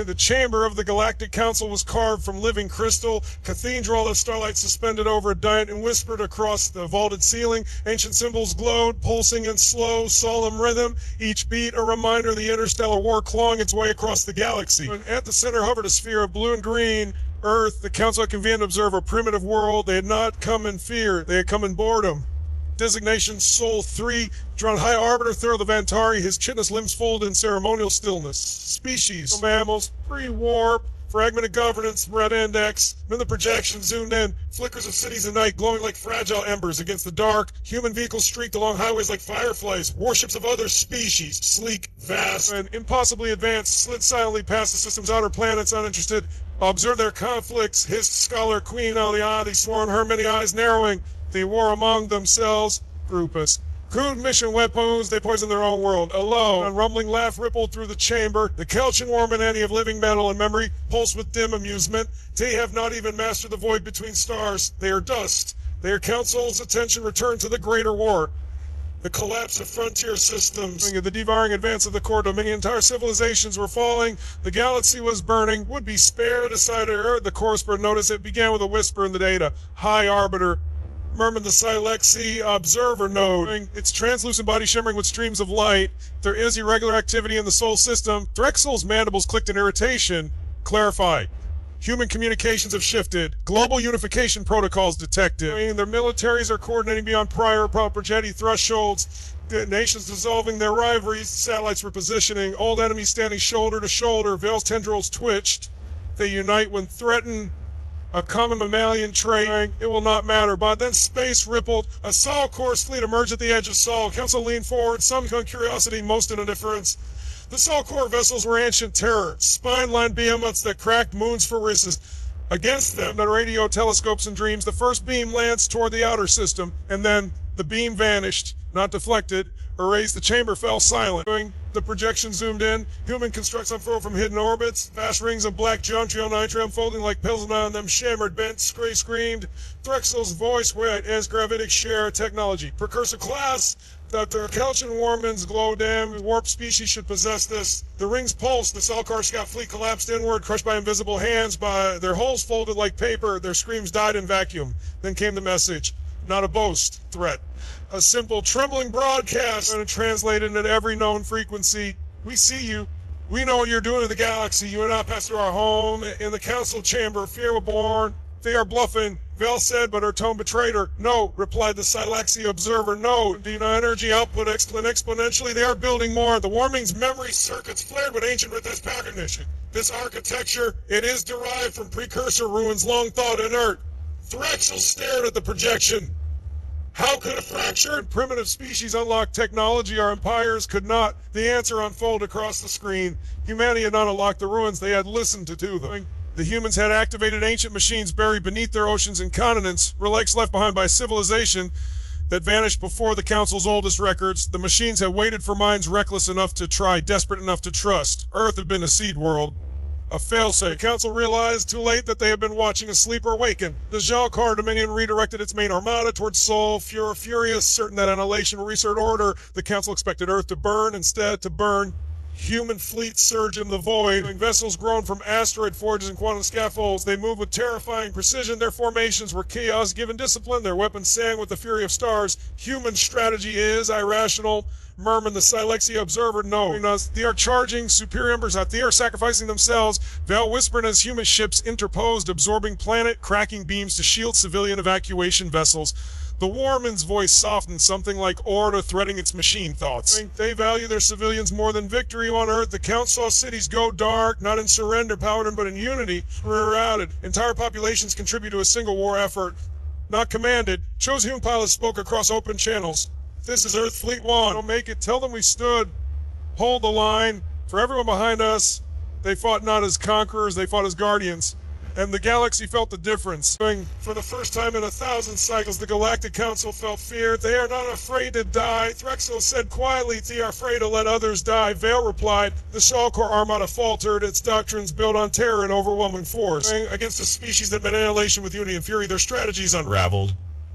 The chamber of the Galactic Council was carved from living crystal, cathedral of starlight suspended over a diet and whispered across the vaulted ceiling. Ancient symbols glowed, pulsing in slow, solemn rhythm, each beat a reminder of the interstellar war clawing its way across the galaxy. And at the center hovered a sphere of blue and green Earth. The council had convened to observe a primitive world. They had not come in fear, they had come in boredom. Designation Sol 3, drawn High Arbiter Thur the Vantari, his chitinous limbs folded in ceremonial stillness. Species, mammals, pre-warp, fragmented governance, red index. Then the projection zoomed in, flickers of cities at night glowing like fragile embers against the dark. Human vehicles streaked along highways like fireflies. Warships of other species, sleek, vast, and impossibly advanced, slid silently past the system's outer planets, uninterested. Observe their conflicts, hissed Scholar Queen Aliadi, sworn her many eyes narrowing. They war among themselves, Grupus. Crude mission weapons, they poisoned their own world. Alone, a rumbling laugh rippled through the chamber. The Kelchin warm and any of living metal and memory pulsed with dim amusement. They have not even mastered the void between stars. They are dust. Their council's attention returned to the greater war. The collapse of frontier systems, the devouring advance of the core dominion, entire civilizations were falling, the galaxy was burning, would be spared, decided Earth. The Corspert noticed it began with a whisper in the data. High Arbiter, murmured the Silexi observer node, its translucent body shimmering with streams of light. There is irregular activity in the Sol system. Drexel's mandibles clicked in irritation. Clarify. Human communications have shifted. Global unification protocols detected. Their militaries are coordinating beyond prior Properjetti thresholds. The nations dissolving their rivalries. Satellites repositioning. Old enemies standing shoulder to shoulder. Veil's tendrils twitched. They unite when threatened. A common mammalian trait, it will not matter. But then space rippled. A Sol Course fleet emerged at the edge of Sol. Council leaned forward, some on curiosity, most in indifference. The Sol Core vessels were ancient terror, spine-lined behemoths that cracked moons for risses. Against them, the radio telescopes and dreams, the first beam lanced toward the outer system, and then the beam vanished, not deflected, erased. The chamber fell silent. The projection zoomed in. Human constructs unfurled from hidden orbits. Vast rings of black geometry on nitre unfolding like pills on them shimmered, bent, screamed. Drexel's voice white as gravitic share technology. Precursor class. That the Kelchin Warmans glow dim. Warp species should possess this. The rings pulsed. The Salkar scout fleet collapsed inward, crushed by invisible hands. By their hulls folded like paper. Their screams died in vacuum. Then came the message. Not a boast. Threat. A simple, trembling broadcast, and it translated into every known frequency. We see you. We know what you're doing to the galaxy. You and I passed through our home. In the council chamber, fear were born. They are bluffing. Vel said, but her tone betrayed her. No, replied the Silexi observer. No, energy output exponentially. They are building more. The warming's memory circuits flared with ancient recognition. This architecture, it is derived from precursor ruins long thought inert. Drexel stared at the projection. How could a fractured primitive species unlock technology our empires could not? The answer unfolded across the screen. Humanity had not unlocked the ruins, they had listened to them. The humans had activated ancient machines buried beneath their oceans and continents, relics left behind by civilization that vanished before the Council's oldest records. The machines had waited for minds reckless enough to try, desperate enough to trust. Earth had been a seed world. A failsafe. The council realized too late that they had been watching a sleeper awaken. The Jalkar Dominion redirected its main armada towards Sol, furious, certain that annihilation will reset order. The council expected Earth to burn, instead to burn. Human fleets surge in the void. Vessels grown from asteroid forges and quantum scaffolds. They moved with terrifying precision. Their formations were chaos given discipline. Their weapons sang with the fury of stars. Human strategy is irrational. Murmured the Silexi observer. No, they are charging superior embers out. They are sacrificing themselves. Val whispered as human ships interposed, absorbing planet cracking beams to shield civilian evacuation vessels. The Warman's voice softened, something like order threading its machine thoughts. They value their civilians more than victory on Earth. The Count saw cities go dark, not in surrender, powered, but in unity. Rerouted. Entire populations contribute to a single war effort. Not commanded. Chosen human pilots spoke across open channels. This is Earth Fleet 1. Don't make it. Tell them we stood. Hold the line. For everyone behind us, they fought not as conquerors, they fought as guardians. And the galaxy felt the difference. For the first time in 1,000 cycles, the Galactic Council felt fear. They are not afraid to die. Threxel said quietly, they are afraid to let others die. Vale replied, the Shalkor Armada faltered, its doctrines built on terror and overwhelming force. Against a species that met annihilation with unity and fury, their strategies unraveled.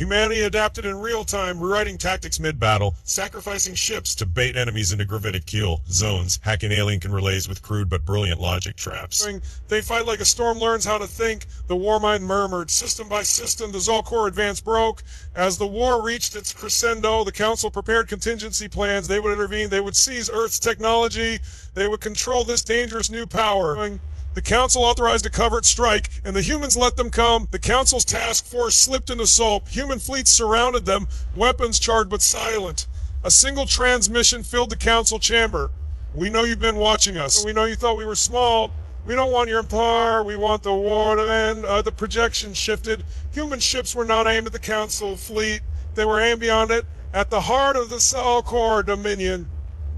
Humanity adapted in real time, rewriting tactics mid-battle, sacrificing ships to bait enemies into gravitic kill zones, hacking alien relays with crude but brilliant logic traps. They fight like a storm learns how to think, the war mind murmured. System by system, the Zolkor advance broke. As the war reached its crescendo, the Council prepared contingency plans. They would intervene, they would seize Earth's technology, they would control this dangerous new power. The Council authorized a covert strike, and the humans let them come. The Council's task force slipped into assault. Human fleets surrounded them, weapons charged but silent. A single transmission filled the Council chamber. We know you've been watching us. We know you thought we were small. We don't want your empire. We want the war to end. The projection shifted. Human ships were not aimed at the Council fleet. They were aimed beyond it. At the heart of the Zolkor Dominion,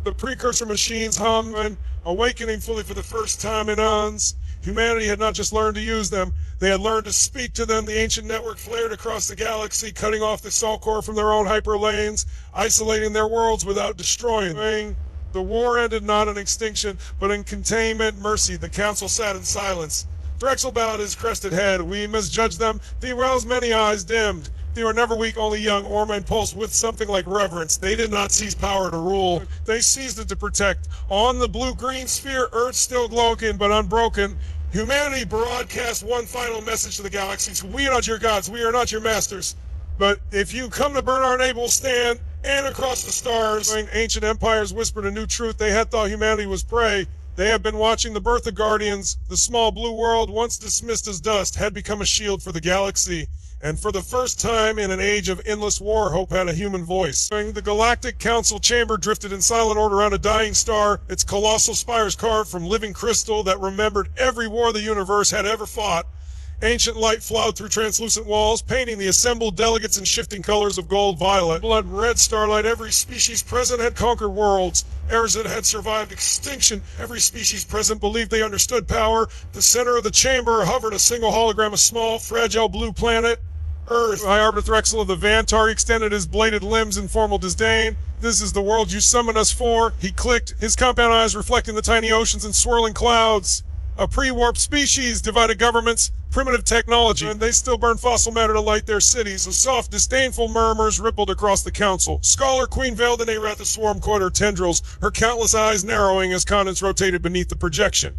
the precursor machines hum and awakening fully for the first time in eons. Humanity had not just learned to use them, they had learned to speak to them. The ancient network flared across the galaxy, cutting off the Zolkor from their own hyperlanes, isolating their worlds without destroying. The war ended not in extinction, but in containment, mercy. The Council sat in silence. Drexel bowed his crested head. We misjudged them. Theorel's many eyes dimmed. They were never weak, only young. Orman pulsed with something like reverence. They did not seize power to rule. They seized it to protect. On the blue-green sphere, Earth still glowing but unbroken. Humanity broadcast one final message to the galaxies. We are not your gods. We are not your masters. But if you come to burn our name, we'll stand. And across the stars, ancient empires whispered a new truth. They had thought humanity was prey. They have been watching the birth of guardians. The small blue world, once dismissed as dust, had become a shield for the galaxy. And for the first time in an age of endless war, hope had a human voice. The Galactic Council chamber drifted in silent order around a dying star, its colossal spires carved from living crystal that remembered every war the universe had ever fought. Ancient light flowed through translucent walls, painting the assembled delegates in shifting colors of gold, violet, blood red starlight. Every species present had conquered worlds. Eras that had survived extinction. Every species present believed they understood power. The center of the chamber hovered a single hologram, a small, fragile blue planet. Earth. High Arbiter Drexel of the Vantar extended his bladed limbs in formal disdain. This is the world you summoned us for. He clicked, his compound eyes reflecting the tiny oceans and swirling clouds. A pre-warped species, divided governments, primitive technology, and they still burn fossil matter to light their cities. A soft, disdainful murmurs rippled across the council. Scholar Queen veiled in Arath the swarm caught her tendrils, her countless eyes narrowing as continents rotated beneath the projection.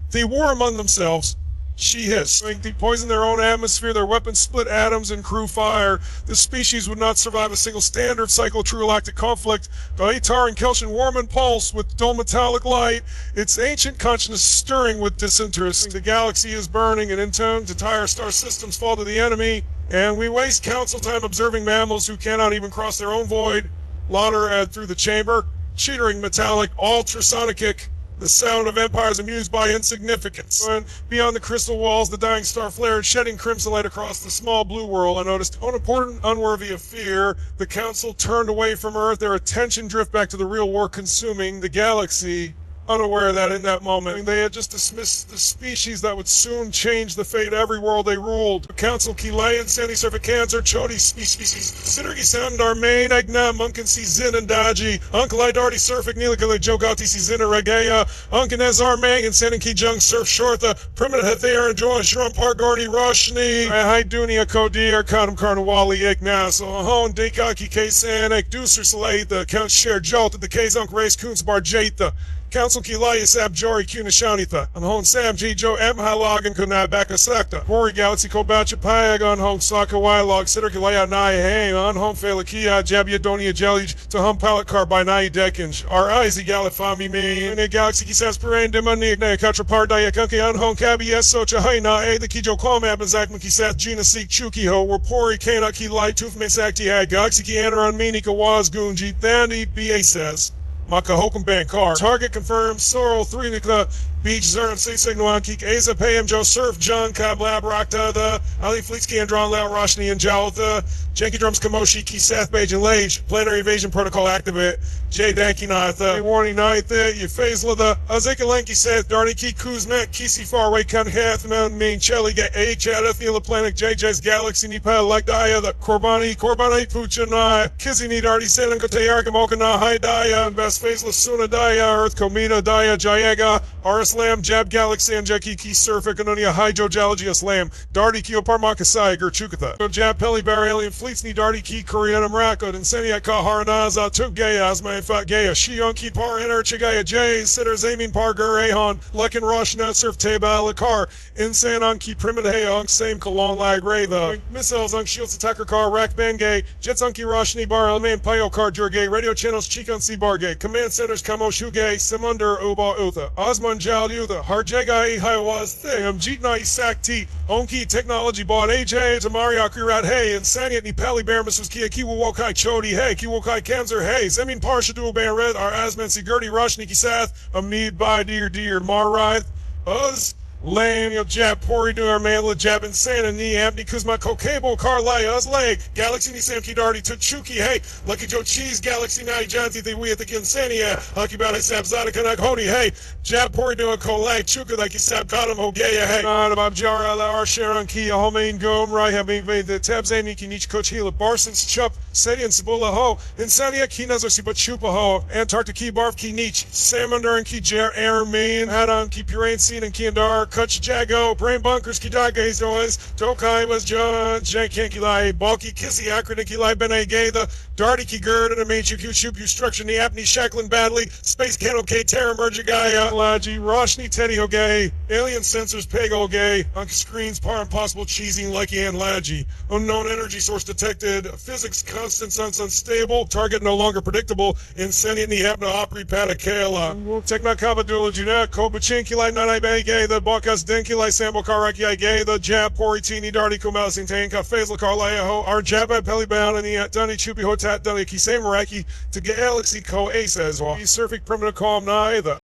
They war among themselves. She hissed. They poisoned their own atmosphere, their weapons split atoms and crew fire. This species would not survive a single standard cycle of true galactic conflict. Baitar and Kelsian warm and pulse with dull metallic light, its ancient consciousness stirring with disinterest. The galaxy is burning, and in turn, entire star systems fall to the enemy, and we waste council time observing mammals who cannot even cross their own void. Lauder through the chamber, chittering metallic, ultrasonic. The sound of empires amused by insignificance. And beyond the crystal walls, the dying star flared, shedding crimson light across the small blue world. I noticed, unimportant, unworthy of fear, the council turned away from Earth, their attention drift back to the real war consuming the galaxy. Unaware that in that moment, they had just dismissed the species that would soon change the fate of every world they ruled. Council Kilayan, Sandy Surfer Cancer, Chodi species, Sidergi Sandar, Main, Egna, Munkin, Zin and Daji, Uncle Idarti Surfik, Nilakale, Jogati, Zina, Regaya, Unkin Ezar, Mang, and Sanin Ki Jung, Surf Shortha, Primitive Hethair, and Joy, Shrum Park, Gardi, Roshni, Haidunia, Kodi, Arkanum, Karnawali, Ignas, Ohon, Dekaki, Kaysan, Ekduser, Salatha, Count Share, Jolt, the Kazunk Race, Kunsbar, Jatha. Council Kilaya Sab Jori Kunashanitha, and Hon Sam G Joe M Halagan Kuna Bakasakta, Hori Galaxy Kobacha Payag on Hon Saka Wylog, Sitter Kilaya Nai Hang, on Hon Felakia, Jabia Donia Jelly, to Hum Pallet Car by Nai Dekinj, our eyes, Galifami me, and a Galaxy Kisas Parain Demani, Katra Pardaya Kunki, on Hon Kabi Socha Haina, the Kijo Komab, and Zach Mikisat, Gina Seek Chuki Ho, were Pori Kana Ki Light, Tooth Mesakti Hag, Galaxy Kianaran Mini Kawaz Gunji, Thandi BA says. Makahokum Bankar. Target confirmed. Sorrel 3 Nikla. Beach Zerm Say Signuan Kik Asa Payam Joe Surf John Kablab Rakta the Ali Fleetsky Andron Lao Roshni and Jaltha Janky Drums Kamoshi Ki Seth Page and Lage Planetary Evasion Protocol Activate J Danky Natha Warning Ninth Yafazla the Azeka Lanky Seth Darny Ki Kuzmet Kisi Faraway Kun Hath Mountain Main Chelly Get A Chata Thela Planet JJ's Galaxy Nipal like Daya the Korbani Puchanai Kizzy Need Artie Selan Kotayarka Mokana Hai Daya and Best Faceless Suna Daya Earth Komita Daya Jayaga RS slam, jab galaxy anjeki ki surfik anonia hydrogeology slam, darty ki oparmakasai gerchukatha. Jab peli bar alien fleets ni darty ki koreanum rakod, insenia ka haranaza tuk gaya asma fat gaya, shion ki par enter chigaya jays, sitters aiming par gur ahon, lekin roshna surf teba alakar, insanon ki primitive heong same kalon lag ray the missiles on shields attacker car rack bangay, jets on ki roshni bar almain payo car jurgay, radio channels chikon si bargay, command centers kamo shugay, simunder uba utha, osman jal yutha, harjegai hiwas tham, jitna sakti, onki technology bought AJ, Tamari Akurat hey, and Sanyat ni pali bear Mrs. Kia Kiwawokai Chodi hey, Kiwakai Kanzer hey, Semin Parshadu Bear Red, our Asman Sigurdi Rushniki Sath, Amid by dear Marrith, Uz. Lame, yo jab, pori do our man, jab insane, and knee ampty, Kuzma Kokabo, Carlaya, us leg, Galaxy ni Samki Darty, Tuchuki, hey, Lucky Joe Cheese, Galaxy Nai Janti, the we at the Kinsania, Lucky Bally Sab Zadakanak Honi, hey, jab, pori do a Kolak, Chuka, like you sab, Kadam, Hogaya, hey, About Jara, our Sharon Kia, Homain Gom, Rai, having made the tabs, Aniki, Nich Coach Hila, Barsons, Chup, Seti and Sabula Ho, Insania, Kinazar, Siba Chupa Ho, Antarctica, Barf, Ki Nich, Samander, and Ki Jer, Airmain, Hadon, Ki Purain, Scene, and Kiandar, Kutch Jago, Brain Bunkers, Kidaga, He's always, Tokai was John, Jankanki Lai, Balky, Kissy, Akroniki Lai, Bene Gay, the Darty Ki Gerd, and a main Chuku Shoop, you structure, the Apney, Shacklin Badly, Space Cano K, Terra Merjagaya, Laji, Roshni, Teddy Hogay, Alien Sensors, Pego Gay, on screens, Par Impossible, Cheesy, Likey, and Laji, unknown energy source detected, physics constants unstable, target no longer predictable, Insenian, the Apna, Opry, Patakela, Technakaba, Dulajuna, Kobachinki, Lai, Nanai Bagay, the Bakas, Denki, Lai, Sambo, Karaki, Gay, the Jab, Poritini, Darty, Kumal, Sintanka, Faisal, Karlayaho, our Jab, Pelibound, and the Dunny, Chupi, Hotat, Dunny, Kisamaraki, to Galaxy, Co, Ace, as well. Surfing, Primitive, Calm, Naida.